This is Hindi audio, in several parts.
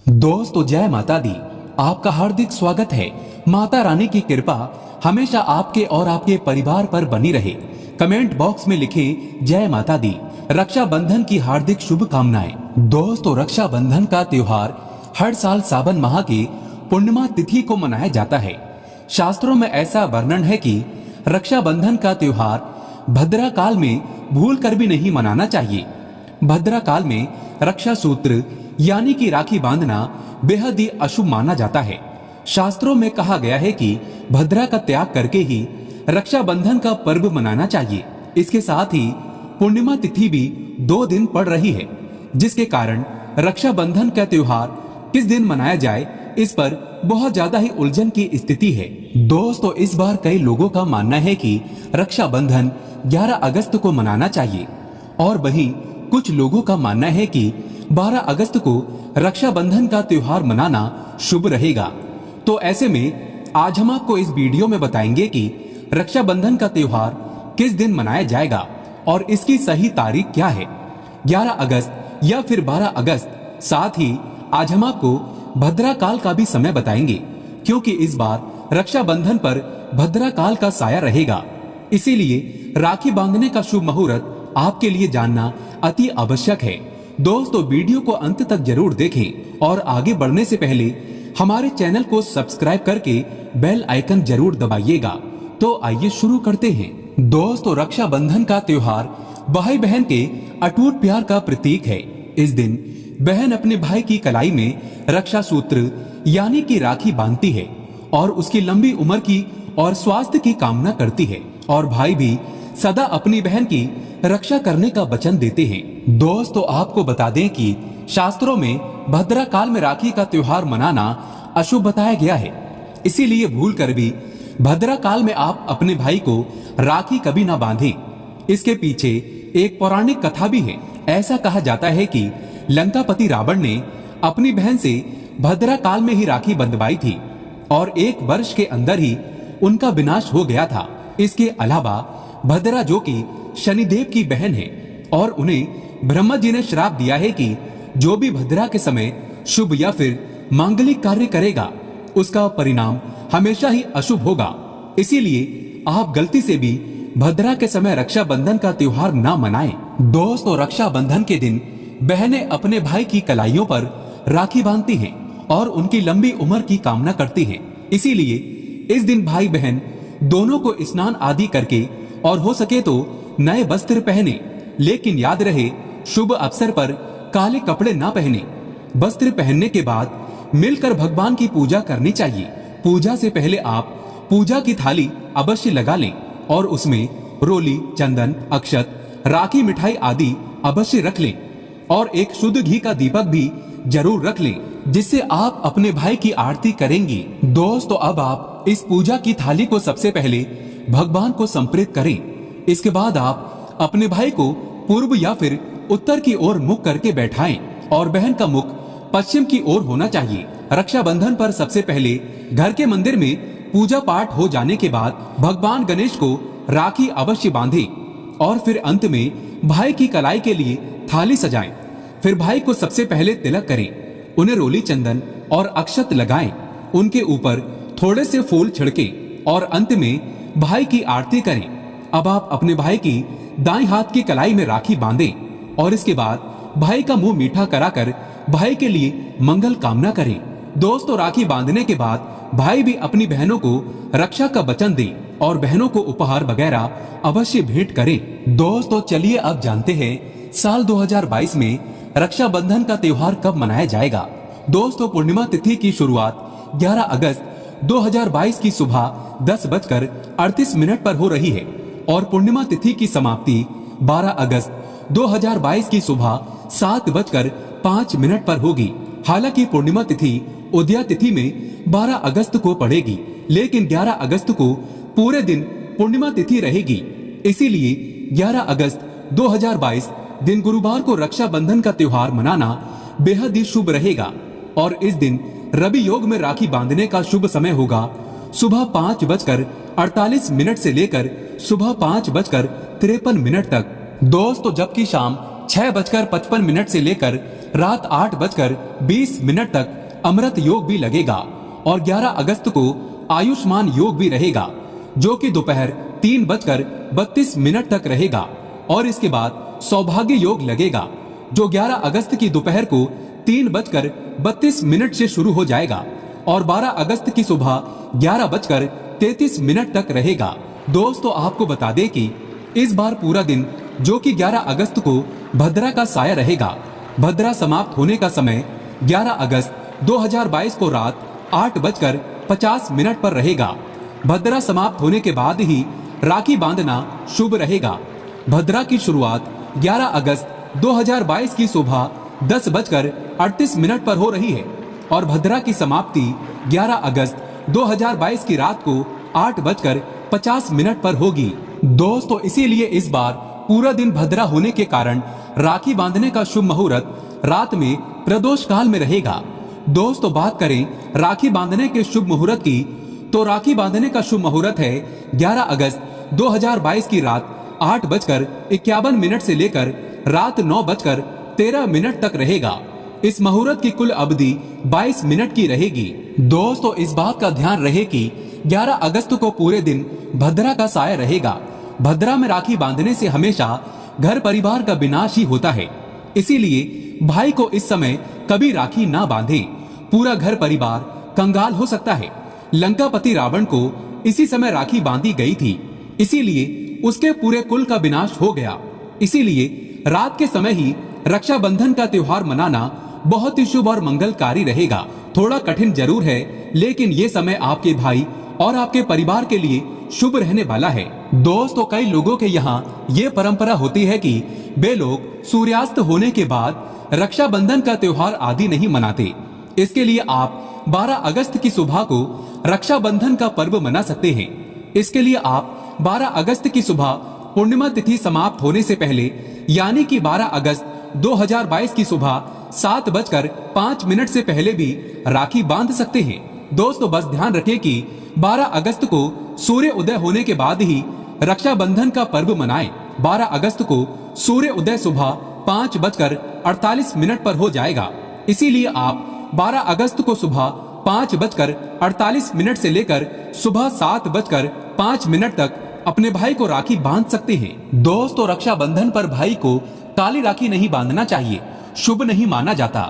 दोस्तों जय माता दी। आपका हार्दिक स्वागत है। माता रानी की कृपा हमेशा आपके और आपके परिवार पर बनी रहे। कमेंट बॉक्स में लिखे जय माता दी। रक्षाबंधन की हार्दिक शुभकामनाएं। दोस्तों रक्षाबंधन का त्योहार हर साल सावन माह की पूर्णिमा तिथि को मनाया जाता है। शास्त्रों में ऐसा वर्णन है कि रक्षाबंधन का त्योहार भद्रा काल में भूल कर भी नहीं मनाना चाहिए। भद्रा काल में रक्षा सूत्र यानी कि राखी बांधना बेहद ही अशुभ माना जाता है। शास्त्रों में कहा गया है कि भद्रा का त्याग करके ही रक्षाबंधन का पर्व मनाना चाहिए। इसके साथ ही पूर्णिमा तिथि भी 2 दिन पड़ रही है, जिसके कारण रक्षाबंधन का त्योहार किस दिन मनाया जाए इस पर बहुत ज्यादा ही उलझन की स्थिति है। दोस्तों इस बार कई लोगों का मानना है कि रक्षाबंधन 11 अगस्त को मनाना चाहिए और वहीं कुछ लोगों का मानना है कि 12 अगस्त को रक्षाबंधन का त्योहार मनाना शुभ रहेगा। तो ऐसे में आज हम आपको इस वीडियो में बताएंगे कि रक्षाबंधन का त्योहार किस दिन मनाया जाएगा और इसकी सही तारीख क्या है, 11 अगस्त या फिर 12 अगस्त। साथ ही आज हम आपको भद्रा काल का भी समय बताएंगे, क्योंकि इस बार रक्षाबंधन पर भद्रा काल का साया रहेगा। इसीलिए राखी बांधने का शुभ मुहूर्त आपके लिए जानना अति आवश्यक है। दोस्तों वीडियो को अंत तक जरूर देखें और आगे बढ़ने से पहले हमारे चैनल को सब्सक्राइब करके बेल आइकन जरूर दबाइएगा। तो आइए शुरू करते हैं। दोस्तों रक्षाबंधन का त्योहार भाई बहन के अटूट प्यार का प्रतीक है। इस दिन बहन अपने भाई की कलाई में रक्षा सूत्र यानी कि राखी बांधती है और उसकी लंबी उम्र की और स्वास्थ्य की कामना करती है, और भाई भी सदा अपनी बहन की रक्षा करने का वचन देते हैं। दोस्तों आपको बता दें कि शास्त्रों में भद्रा काल में राखी का त्योहार मनाना अशुभ बताया गया है। इसीलिए भूल कर भी भद्रा काल में आप अपने भाई को राखी कभी ना बांधें। इसके पीछे एक पौराणिक कथा भी है। ऐसा कहा जाता है कि लंकापति रावण ने अपनी बहन से भद्रा काल में ही राखी बंधवाई थी और 1 वर्ष के अंदर ही उनका विनाश हो गया था। इसके अलावा भद्रा जो कि शनिदेव की बहन है और उन्हें ब्रह्मा जी ने श्राप दिया है कि जो भी भद्रा के समय शुभ या फिर मांगलिक कार्य करेगा उसका परिणाम हमेशा ही अशुभ होगा। इसीलिए आप गलती से भी भद्रा के समय रक्षाबंधन का त्योहार ना मनाएं। दोस्तों रक्षाबंधन के दिन बहनें अपने भाई की कलाइयों पर राखी बांधती हैं और उनकी लंबी उम्र की कामना करती हैं। इसीलिए इस दिन भाई बहन दोनों को स्नान आदि करके और हो सके तो नए वस्त्र पहने, लेकिन याद रहे शुभ अवसर पर काले कपड़े ना पहने। वस्त्र पहनने के बाद मिलकर भगवान की पूजा करनी चाहिए। पूजा से पहले आप पूजा की थाली अवश्य लगा लें और उसमें रोली, चंदन, अक्षत, राखी, मिठाई आदि अवश्य रख लें और एक शुद्ध घी का दीपक भी जरूर रख लें, जिससे आप अपने भाई की आरती करेंगी। दोस्तों अब आप इस पूजा की थाली को सबसे पहले भगवान को समर्पित करें। इसके बाद आप अपने भाई को पूर्व या फिर उत्तर की ओर मुख करके बैठाएं और बहन का मुख पश्चिम की ओर होना चाहिए। रक्षाबंधन पर सबसे पहले घर के मंदिर में पूजा पाठ हो जाने के बाद भगवान गणेश को राखी अवश्य बांधें और फिर अंत में भाई की कलाई के लिए थाली सजाएं। फिर भाई को सबसे पहले तिलक करें, उन्हें रोली, चंदन और अक्षत लगाएं, उनके ऊपर थोड़े से फूल छिड़कें और अंत में भाई की आरती करें। अब आप अपने भाई की दाएं हाथ की कलाई में राखी बांधें और इसके बाद भाई का मुंह मीठा कराकर भाई के लिए मंगल कामना करें। दोस्तों राखी बांधने के बाद भाई भी अपनी बहनों को रक्षा का वचन दे और बहनों को उपहार वगैरह अवश्य भेंट करें। दोस्तों चलिए अब जानते हैं साल 2022 में रक्षाबंधन का त्योहार कब मनाया जाएगा। दोस्तों पूर्णिमा तिथि की शुरुआत 11 अगस्त 2022 की सुबह 10:38 पर हो रही है और पूर्णिमा तिथि की समाप्ति 12 अगस्त 2022 की सुबह 7:05 पर होगी। हालांकि पूर्णिमा तिथि उदया तिथि में 12 अगस्त को पड़ेगी, लेकिन 11 अगस्त को पूरे दिन पूर्णिमा तिथि रहेगी। इसीलिए 11 अगस्त 2022 दिन गुरुवार को रक्षाबंधन का त्योहार मनाना बेहद ही शुभ रहेगा और इस दिन रवि योग में राखी बांधने का शुभ समय होगा सुबह 5:48 से लेकर सुबह 5:53 तक। दोस्तों जबकि शाम 6:55 से लेकर रात 8:20 तक अमृत योग भी लगेगा और 11 अगस्त को आयुष्मान योग भी रहेगा जो कि दोपहर 3:32 तक रहेगा और इसके बाद सौभाग्य योग लगेगा जो 11 अगस्त की दोपहर को 3:32 से शुरू हो जाएगा और 12 अगस्त की सुबह 11:33 तक रहेगा। दोस्तों आपको बता दें कि इस बार पूरा दिन जो कि 11 अगस्त को भद्रा का साया रहेगा। भद्रा समाप्त होने का समय 11 अगस्त 2022 को रात 8:50 पर रहेगा। भद्रा समाप्त होने के बाद ही राखी बांधना शुभ रहेगा। भद्रा की शुरुआत 11 अगस्त 2022 की सुबह 10:38 पर हो रही है और भद्रा की समाप्ति 11 अगस्त 2022 की रात को 8:50 पर होगी। दोस्तों इसीलिए इस बार पूरा दिन भद्रा होने के कारण राखी बांधने का शुभ मुहूर्त रात में प्रदोष काल में रहेगा। दोस्तों बात करें राखी बांधने के शुभ मुहूर्त की तो राखी बांधने का शुभ मुहूर्त है 11 अगस्त 2022 की रात 8:51 से लेकर रात 9:13 तक रहेगा। इस मुहूर्त की कुल अवधि 22 मिनट की रहेगी। दोस्तों इस बात का ध्यान रहे कि 11 अगस्त को पूरे दिन भद्रा का साया रहेगा। भद्रा में राखी बांधने से हमेशा घर परिवार का विनाश ही होता है, इसीलिए भाई को इस समय कभी राखी ना बांधे, पूरा घर परिवार कंगाल हो सकता है। लंकापति रावण को इसी समय राखी बांधी गई थी, इसीलिए उसके पूरे कुल का विनाश हो गया। इसीलिए रात के समय ही रक्षाबंधन का त्योहार मनाना बहुत ही शुभ और मंगलकारी रहेगा। थोड़ा कठिन जरूर है, लेकिन ये समय आपके भाई और आपके परिवार के लिए शुभ रहने वाला है। दोस्तों कई लोगों के यहाँ ये परंपरा होती है कि वे लोग सूर्यास्त होने के बाद रक्षाबंधन का त्योहार आदि नहीं मनाते। इसके लिए आप 12 अगस्त की सुबह को रक्षाबंधन का पर्व मना सकते हैं। इसके लिए आप 12 अगस्त की सुबह पूर्णिमा तिथि समाप्त होने से पहले यानी कि 12 अगस्त 2022 की सुबह 7:05 से पहले भी राखी बांध सकते हैं। दोस्तों बस ध्यान रखें कि 12 अगस्त को सूर्य उदय होने के बाद ही रक्षाबंधन का पर्व मनाएं। 12 अगस्त को सूर्य उदय सुबह 5:48 पर हो जाएगा, इसीलिए आप 12 अगस्त को सुबह 5:48 से लेकर सुबह 7:05 तक अपने भाई को राखी बांध सकते हैं। दोस्तों रक्षाबंधन पर भाई को काली राखी नहीं बांधना चाहिए, शुभ नहीं माना जाता।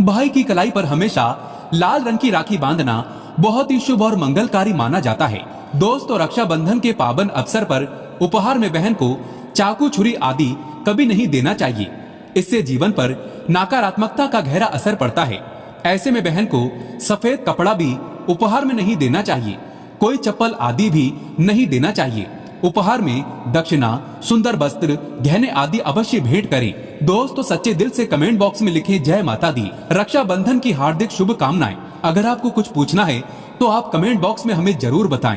भाई की कलाई पर हमेशा लाल रंग की राखी बांधना बहुत ही शुभ और मंगलकारी माना जाता है। दोस्तों रक्षाबंधन के पावन अवसर पर उपहार में बहन को चाकू छुरी आदि कभी नहीं देना चाहिए, इससे जीवन पर नकारात्मकता का गहरा असर पड़ता है। ऐसे में बहन को सफेद कपड़ा भी उपहार में नहीं देना चाहिए, कोई चप्पल आदि भी नहीं देना चाहिए। उपहार में दक्षिणा, सुंदर वस्त्र, गहने आदि अवश्य भेंट करें। दोस्तों सच्चे दिल से कमेंट बॉक्स में लिखें जय माता दी, रक्षाबंधन की हार्दिक शुभकामनाएं। अगर आपको कुछ पूछना है तो आप कमेंट बॉक्स में हमें जरूर बताएं।